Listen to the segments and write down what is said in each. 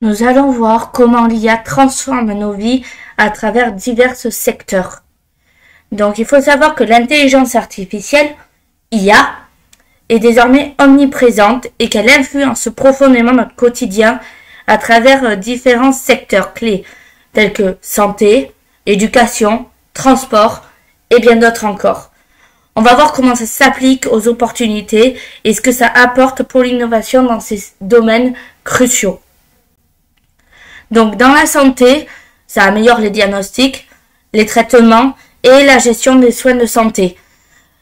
Nous allons voir comment l'IA transforme nos vies à travers divers secteurs. Donc il faut savoir que l'intelligence artificielle, IA, est désormais omniprésente et qu'elle influence profondément notre quotidien à travers différents secteurs clés tels que santé, éducation, transport et bien d'autres encore. On va voir comment ça s'applique aux opportunités et ce que ça apporte pour l'innovation dans ces domaines cruciaux. Donc dans la santé, ça améliore les diagnostics, les traitements et la gestion des soins de santé.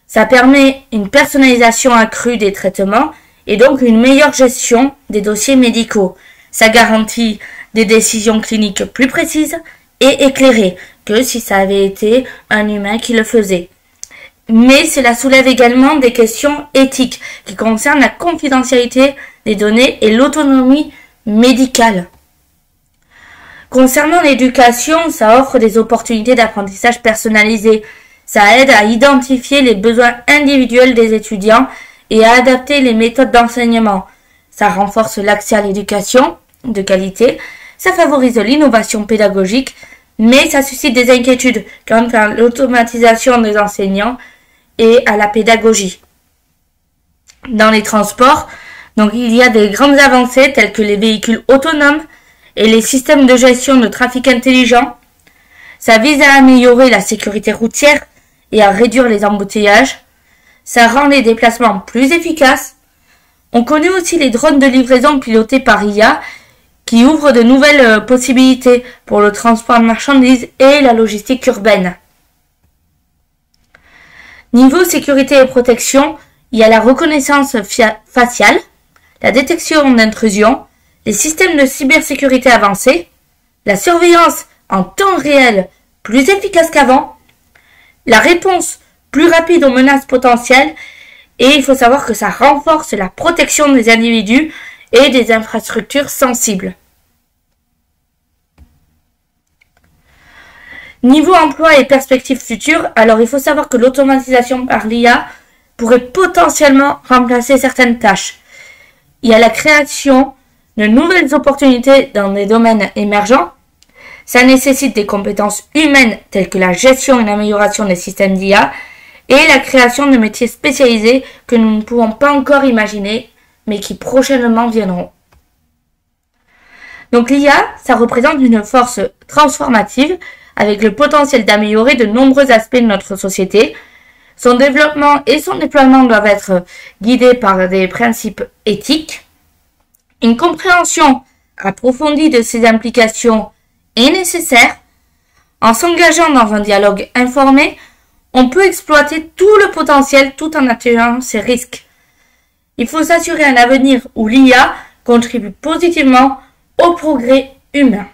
Ça permet une personnalisation accrue des traitements et donc une meilleure gestion des dossiers médicaux. Ça garantit des décisions cliniques plus précises et éclairées que si ça avait été un humain qui le faisait. Mais cela soulève également des questions éthiques qui concernent la confidentialité des données et l'autonomie médicale. Concernant l'éducation, ça offre des opportunités d'apprentissage personnalisé. Ça aide à identifier les besoins individuels des étudiants et à adapter les méthodes d'enseignement. Ça renforce l'accès à l'éducation de qualité. Ça favorise l'innovation pédagogique, mais ça suscite des inquiétudes quant à l'automatisation des enseignants et à la pédagogie. Dans les transports, donc il y a des grandes avancées telles que les véhicules autonomes et les systèmes de gestion de trafic intelligent. Ça vise à améliorer la sécurité routière et à réduire les embouteillages. Ça rend les déplacements plus efficaces. On connaît aussi les drones de livraison pilotés par IA qui ouvrent de nouvelles possibilités pour le transport de marchandises et la logistique urbaine. Niveau sécurité et protection, il y a la reconnaissance faciale, la détection d'intrusion, les systèmes de cybersécurité avancés, la surveillance en temps réel plus efficace qu'avant, la réponse plus rapide aux menaces potentielles, et il faut savoir que ça renforce la protection des individus et des infrastructures sensibles. Niveau emploi et perspectives futures, alors il faut savoir que l'automatisation par l'IA pourrait potentiellement remplacer certaines tâches. Il y a la création de nouvelles opportunités dans des domaines émergents. Ça nécessite des compétences humaines telles que la gestion et l'amélioration des systèmes d'IA et la création de métiers spécialisés que nous ne pouvons pas encore imaginer, mais qui prochainement viendront. Donc l'IA, ça représente une force transformative avec le potentiel d'améliorer de nombreux aspects de notre société. Son développement et son déploiement doivent être guidés par des principes éthiques. Une compréhension approfondie de ses implications est nécessaire. En s'engageant dans un dialogue informé, on peut exploiter tout le potentiel tout en atténuant ses risques. Il faut s'assurer un avenir où l'IA contribue positivement au progrès humain.